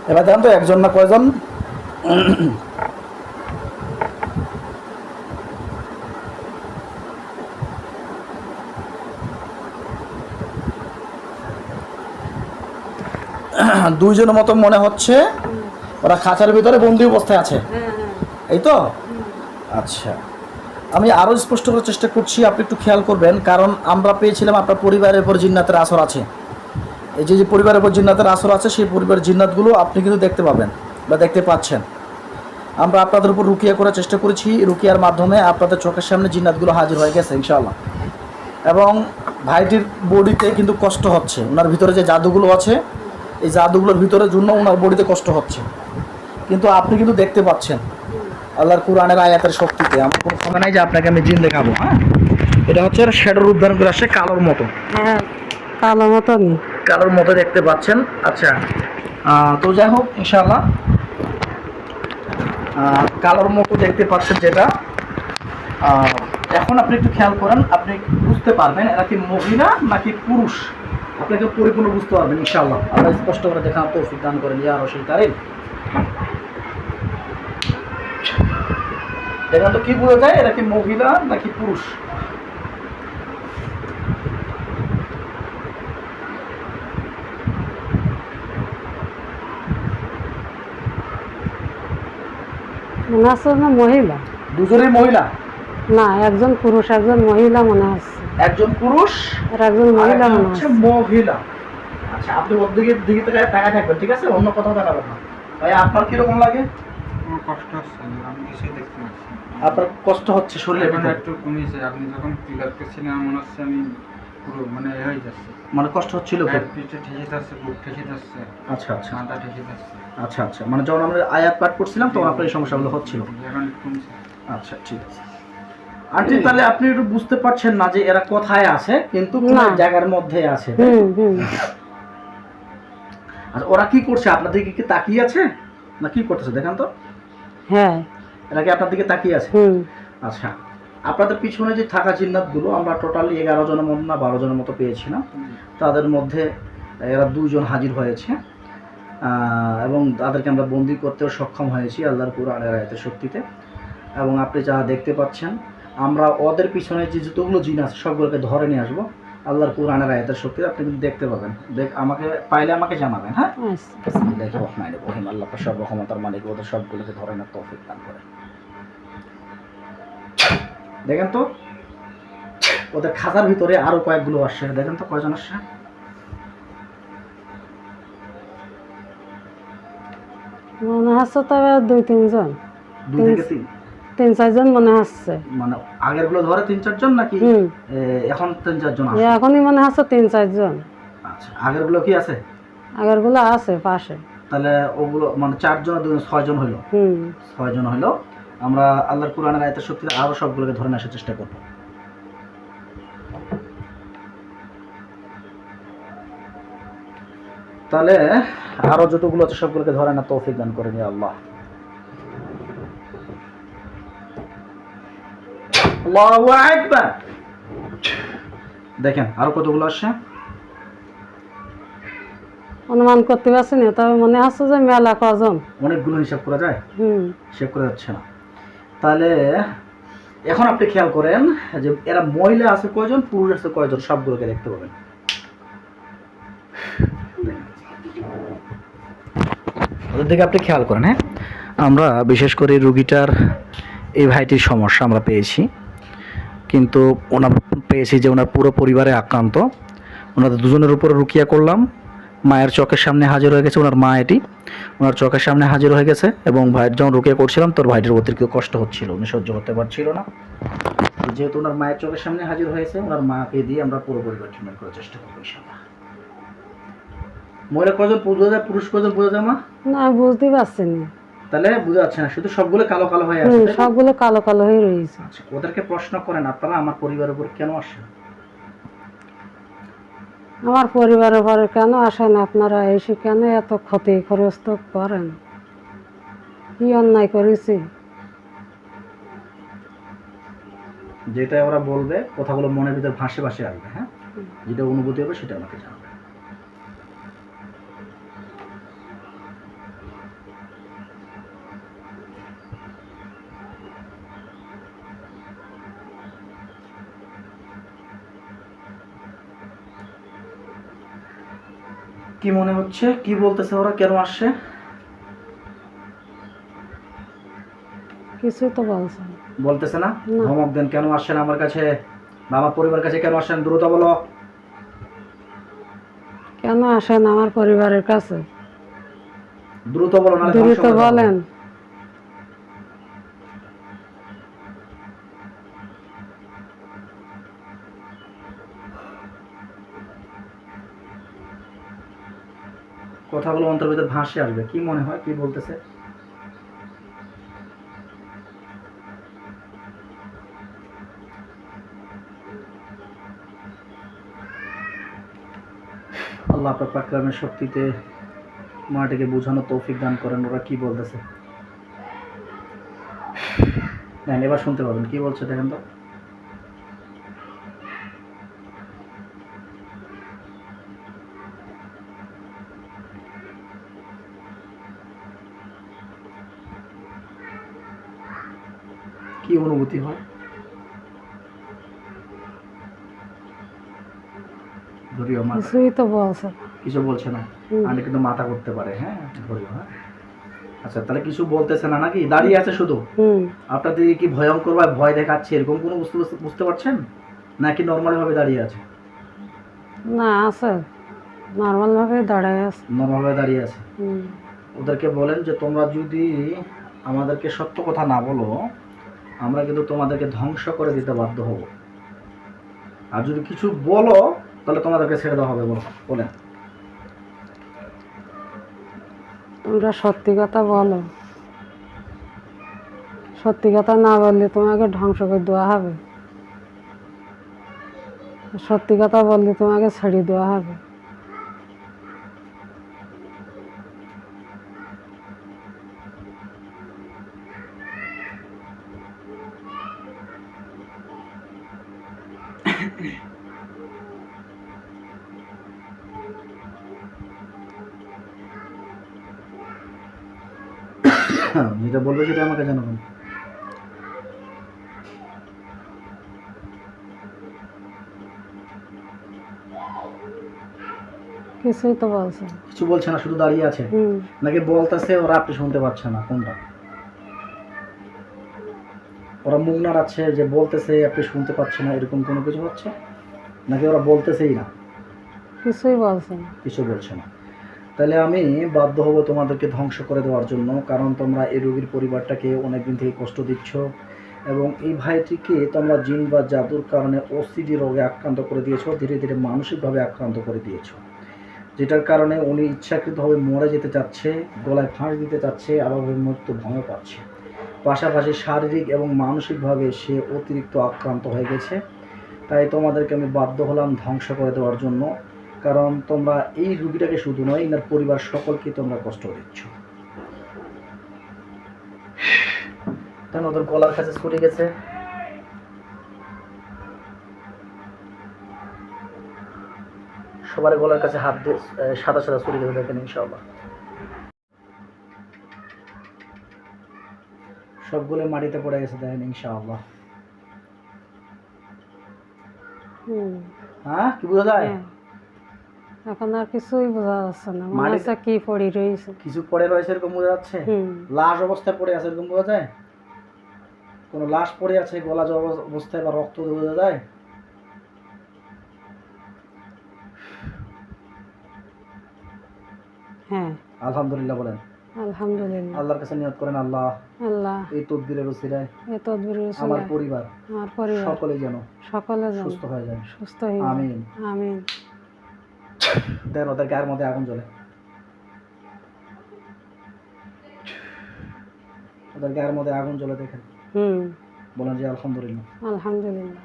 এবার দেখেন তো একজন না কয়জন? দুইজনের মতো মনে হচ্ছে। ওরা খাঁচার ভিতরে বন্দি অবস্থায় আছে, এই তো? আচ্ছা, আমি আরও স্পষ্ট করার চেষ্টা করছি, আপনি একটু খেয়াল করবেন। কারণ আমরা পেয়েছিলাম আপনার পরিবারের উপর জিন্নাতের আসর আছে। এই যে পরিবারের উপর জিন্নাতের আসর আছে, সেই পরিবারের জিন্নাতগুলো আপনি কিন্তু দেখতে পাবেন বা দেখতে পাচ্ছেন। আমরা আপনাদের উপর রুকিয়া করার চেষ্টা করেছি, রুকিয়ার মাধ্যমে আপনাদের চোখের সামনে জিন্নাতগুলো হাজির হয়ে গেছে ইনশাআল্লাহ। এবং ভাইটির বডিতে কিন্তু কষ্ট হচ্ছে, ওনার ভিতরে যে জাদুগুলো আছে, এই জাদুগুলোর ভিতরের জন্য ওনার বডিতে কষ্ট হচ্ছে, কিন্তু আপনি কিন্তু দেখতে পাচ্ছেন আল্লাহর কোরআনের আয়াতের শক্তিতে। আমার কোনো সময় নাই যে আপনাকে আমি জিন দেখাবো। হ্যাঁ, এটা হচ্ছে শ্যাডোর উদ্ধার করে আসে কালোর মতো। হ্যাঁ, কালোর মতো দেখতে পাচ্ছেন। আচ্ছা, তো যাই হোক ইনশাআল্লাহ কালোর মতো দেখতে পাচ্ছেন যেটা। এখন আপনি একটু খেয়াল করেন, আপনি বুঝতে পারবেন এরা কি মহিলা নাকি পুরুষ, আপনাকে পরিপূর্ণ বুঝতে পারবেন ইনশাআল্লাহ। আল্লাহ স্পষ্ট করে দেখার তৌফিক দান করেন ইয়া রাসূল কারীম। দেখেন তো কি বোঝা যায় এরা কি মহিলা নাকি পুরুষ? মনে হচ্ছে না মহিলা। দুজনেই মহিলা? না, একজন পুরুষ একজন মহিলা মনে হচ্ছে। একজন পুরুষ আর একজন মহিলা মনে হচ্ছে। মহিলা। আচ্ছা, আপনি ওর দিকে দিকে তাকায় থাকবেন, ঠিক আছে? অন্য কোথাও তাকাবেন না। ভাই আপনার কিরকম লাগে? আমার কষ্ট হচ্ছে, আমি কিছুই দেখতে পাচ্ছি। আপনার কষ্ট হচ্ছে শরীরে? একটু কমিয়েছে। আপনি যখন ক্লিয়ার করছিলেন মনে হচ্ছে আমি পুরো মানে হয়ে যাচ্ছে, মানে কষ্ট হচ্ছিল? পিঠে ঠেসে যাচ্ছে, বুক ঠেসে যাচ্ছে। আচ্ছা আচ্ছা, মাথা ঠেসে যাচ্ছে। আচ্ছা আচ্ছা, মানে যখন আমরা আয়াত পাঠ করছিলাম তখন আপনার এই সমস্যাগুলো হচ্ছিল। এখন কমছে। আচ্ছা, ঠিক আছে। আন্টি, তাহলে আপনি একটু বুঝতে পারছেন না যে এরা কোথায় আছে, কিন্তু কোন জায়গার মধ্যে আছে। আচ্ছা, ওরা কি করছে? আপনার দিকে কি তাকিয়ে আছে না কি করতেছে দেখেন তো? হ্যাঁ, এরা কি আপনার দিকে তাকিয়ে আছে? আচ্ছা, আপনাদের পিছনে যে থাকা জিন্নাতগুলো আমরা টোটালি 11 জনের মতো না 12 জনের মতো পেয়েছিলাম। তাদের মধ্যে এরা 2 জন হাজির হয়েছে এবং তাদেরকে আমরা বন্দি করতেও সক্ষম হয়েছি আল্লাহর কোরআনের আয়াতের শক্তিতে। এবং আপনি যা দেখতে পাচ্ছেন, আমরা ওদের পিছনে যে যতগুলো জিন আছে সবগুলোকে ধরে নিয়ে আসবো আল্লাহর কোরআনের আয়াতের শক্তিতে। আপনি কিন্তু দেখতে পাবেন, আমাকে পাইলে আমাকে জানাবেন। হ্যাঁ, দেখে রহিম আল্লাহ সর্বক্ষমতার মালিক ওদের সবগুলোকে ধরে না তৌফিক দান করে। দেখেন তো ওদের খাতার ভিতরে আরো কয়েকগুলো আসছে, দেখেন তো কয়জন আসছে। মনে হচ্ছে তবে 2-3 জন, 2 থেকে 3-4 জন মনে হচ্ছে। মানে আগের গুলো ধরে 3-4 জন নাকি এখন 3-4 জন আছে? এখনই মনে হচ্ছে 3-4 জন। আচ্ছা, আগের গুলো কি আছে? আগের গুলো আছে পাশে। তাহলে ওগুলো মানে 4 জন 2 জন 6 জন হলো। 6 জন হলো। আমরা আল্লাহর কোরআনের আয়াতের শক্তিতে আরো সবগুলোকে ধরে আসার চেষ্টা করব। তাহলে আরো যতগুলো আছে সবগুলোকে ধরে না তৌফিক দান করে নিয়ে আল্লাহ। আল্লাহু আকবার। দেখেন আরো কতগুলো আসছে অনুমান করতে পারছি না, তবে মনে হচ্ছে যে মেলা কজন। অনেকগুলো হিসাব করা যায়? হিসাব করা যাচ্ছে না। তাহলে এখন আপনি খেয়াল করেন যে এরা মহিলা আছে কয়জন, পুরুষ আছে কয়জন, সবগুলোকে দেখতে পাবেন। ওদের দিকে আপনি খেয়াল করেন। হ্যাঁ, আমরা বিশেষ করে রুগীটার এই ভাইটির সমস্যা আমরা পেয়েছি, কিন্তু ওনার পেয়েছি যে ওনার পুরো পরিবারে আক্রান্ত। ওনাদের দুজনের উপরে রুকিয়া করলাম, মায়ের চোখের সামনে হাজির হয়ে গেছে। ওনার মা এটি ওনার চোখের সামনে হাজির হয়ে গেছে এবং ভাইয়ের যখন রুকিয়া করছিলাম তোর ভাইটির অতিরিক্ত কষ্ট হচ্ছিল, উনি সহ্য করতে পারছিল না। যেহেতু ওনার মায়ের চোখের সামনে হাজির হয়েছে, ওনার মাকে দিয়ে আমরা পুরো পরিবার ট্রিটমেন্ট করার চেষ্টা করবো ইনশাআল্লাহ। মহিলা কজন বোঝা যায়, পুরুষ কজন বোঝা যায়? না, বুঝতে পারছি না। তাহলে বোঝা যাচ্ছে না, শুধু সবগুলো কালো কালো হয়ে আছে। সবগুলো কালো কালো হয়ে রয়েছে। আচ্ছা, ওদেরকে প্রশ্ন করেন আপনারা আমার পরিবারের উপর কেন আসেন? আমার পরিবারের উপরে কেন আসেন আপনারা? এসে কেন এত ক্ষতিগ্রস্ত করেন? কি অন্যায় করেছি? যেটা ওরা বলবে কথাগুলো মনের ভিতর ভাসে ভাসে আসবে, হ্যাঁ, যেটা অনুভূতি হবে সেটা আমাকে জানাবে। কি মনে হচ্ছে, কি বলতেছে ওরা, কেন আসছে? কিছুই তো বলছে না। বলতেছে না? না। ধমক দেন, কেন আসছেন আমার কাছে বা আমার পরিবার কাছে কেন আসছেন, দ্রুত বলো। কেন আসেন আমার পরিবারের কাছে? দ্রুত বলো, নাহলে ধ্বংস দ্রুত করে দেবো। বলেন। কথাগুলো অন্তর ভিতর ভাসে আসবে, কি মনে হয়, কি বলতেছে? আল্লাহ পাক পাকরামের শক্তিতে মাটিকে বোঝানো তৌফিক দান করেন, ওরা কি বলতেছে। নেন, এবার শুনতে পাবেন কি বলছে, দেখেন তো। কি অনুভূতি হয়? ধরিও মাথা, কিছুই তো বলছে না। কিছু বলছে না। হুম। আমি কিন্তু মাথা করতে পারে, হ্যাঁ, ধরিও, হ্যাঁ। আচ্ছা, তাহলে কিছু বলতেছে না নাকি, দাঁড়িয়ে আছে শুধু? হুম। আপনাদের কি ভয়ঙ্কর বা ভয় দেখাচ্ছে এরকম কোনো বুঝতে পারছেন, নাকি নর্মালি ভাবে দাঁড়িয়ে আছে? না, আছে, নর্মাল ভাবে দাঁড়ায় আছে। নর্মাল ভাবে দাঁড়িয়ে আছে। হুম। ওদেরকে বলেন যে তোমরা যদি আমাদেরকে সত্য কথা না বলো, আমরা কিন্তু তোমাদেরকে ধ্বংস করে দিতে বাধ্য হব, আর যদি কিছু বলো তাহলে তোমাদেরকে ছেড়ে দেওয়া হবে, বলেন। তোমরা সত্যি কথা বলো, সত্যি কথা না বললে তোমাকে ধ্বংস করে দেওয়া হবে, সত্যি কথা বললে তোমাকে ছেড়ে দেওয়া হবে। যেটা বলবে সেটা আমাকে জানাবেন। কিছুই তো বলছে না। কিছু বলছে না, শুধু দাঁড়িয়ে আছে, হুম। নাকি বলতেছে ওরা আপনি শুনতে পাচ্ছেন না, কোনটা? ওরা মুখ নাড়াচ্ছে যে বলতেছে আপনি শুনতে পাচ্ছেন না, এরকম কোনো কিছু হচ্ছে, নাকি ওরা বলতেছেই না? কিছুই বলছে না। কিছু বলছে না। তাহলে আমি বাধ্য হব তোমাদেরকে ধ্বংস করে দেওয়ার জন্য, কারণ তোমরা এই রোগীর পরিবারটাকে অনেকদিন থেকে কষ্ট দিচ্ছ, এবং এই ভাইটিকে তোমরা জিন বা জাদুর কারণে ওসিডি রোগে আক্রান্ত করে দিয়েছো, ধীরে ধীরে মানসিকভাবে আক্রান্ত করে দিয়েছো, যেটার কারণে উনি ইচ্ছাকৃতভাবে মরে যেতে চাচ্ছে, গলায় ফাঁস দিতে চাচ্ছে, আবার মৃত্যু ভয় পাচ্ছে, পাশাপাশি শারীরিক এবং মানসিকভাবে সে অতিরিক্ত আক্রান্ত হয়ে গেছে। তাই তোমাদেরকে আমি বাধ্য হলাম ধ্বংস করে দেওয়ার জন্য, কারণ তোমরা এই রুগীটাকে শুধু নয়, এনার পরিবার সকলকে তোমরা কষ্ট দিচ্ছ। তখন ওদের গলার কাছে ছুটে গেছে, সবার গলার কাছে হাত দিয়ে সাদা সাদা ছুটে গেছে, দেখেন ইনশাআল্লাহ সবগুলো মাটিতে পড়ে গেছে, দেখেন ইনশাআল্লাহ। হুম। হ্যাঁ, কি বোঝা যায়? হ্যাঁ। এখন আর কিছুই বোঝা যাচ্ছে না, মনে মাটিতে- হচ্ছে কি পড়ে রয়েছে। কিছু পড়ে রয়েছে এরকম বোঝা যাচ্ছে, হুম। লাশ অবস্থায় পড়ে আছে এরকম বোঝা যায়, কোনো লাশ পড়ে আছে গলা যাওয়া অবস্থায় বা রক্ত বোঝা যায়। হ্যাঁ। আলহামদুলিল্লাহ বলেন। আলহামদুলিল্লাহ। আল্লাহর কাছে নিয়ত করেন, আল্লাহ আল্লাহ এই তদবিরের উসিলায় এ তদবির আমার রসুলে পরিবার আমার পরিবার সকলেই যেন সকলে যেন সুস্থ হয়ে যায়, সুস্থ হয়ে যায়। আমিন। আমিন। দেখেন ওদের গায়ের মধ্যে আগুন জ্বলে, ওদের গায়ের মধ্যে আগুন জ্বলে, দেখেন। হুম। বলেন যে আলহামদুলিল্লাহ। আলহামদুলিল্লাহ।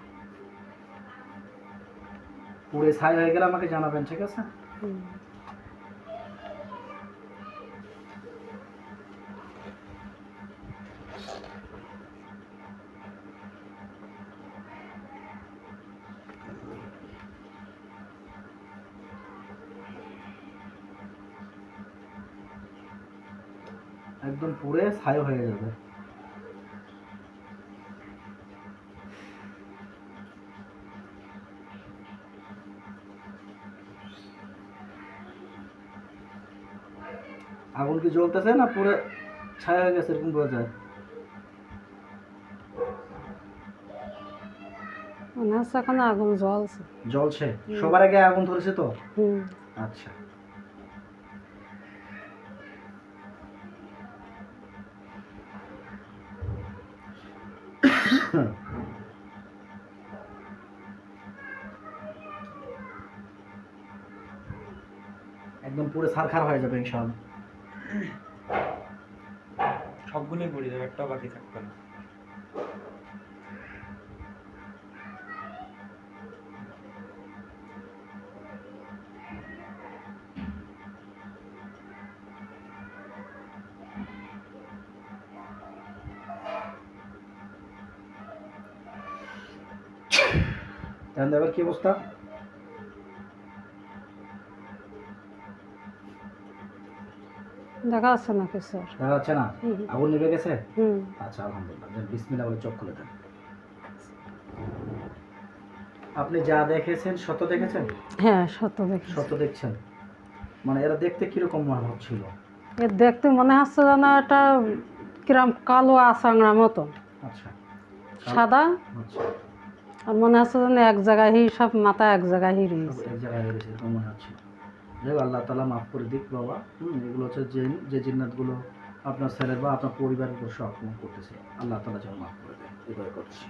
পুরে ছাই হয়ে গেলে আমাকে জানাবেন, ঠিক আছে? হুম। একদম পুরে ছাই হয়ে যাবে। আগুন কি জ্বলতেছে না পুরো ছাই হয়ে গেছে এরকম বোঝা যায়? মনে হচ্ছে এখন আগুন জ্বলছে। জ্বলছে। সবার আগে আগুন ধরেছে তো? হুম। আচ্ছা। একদম পুরো ছারখার হয়ে যাবে ইনশাআল্লাহ। সবগুলোই পড়ে যাবে, একটাও বাকি থাকবে না। তাহলে এবার কি অবস্থা? দেখা যাচ্ছে না কিছু আর। দেখা যাচ্ছে না? হুম। আগুন নিভে গেছে? হুম। আচ্ছা আলহামদুলিল্লাহ। বিসমিল্লাহ বলে চোখ খুলে দেন। আপনি যা দেখেছেন সত্য দেখেছেন? হ্যাঁ, সত্য দেখেছি। সত্য দেখছেন? মানে এরা দেখতে কিরকম মনে হচ্ছিল? এর দেখতে মনে হচ্ছে যেন একটা কিরম কালো আসাংড়া মতো, আচ্ছা সাদা। আচ্ছা, আর মনে হচ্ছে যেন এক জায়গায় সব মাথা এক জায়গায় সব রয়েছে। এক জায়গায় হয়ে গেছে এরকম মনে হচ্ছিল। যাই হোক, আল্লাহ তাআলা মাফ করে দিক বাবা। এগুলো হচ্ছে যে জিন্নাতগুলো আপনার ছেলের বা আপনার পরিবারের উপর সব আক্রমণ করতেছে, আল্লাহ তাআলা যেন মাফ করে দেয়, এই দোয়া করছি।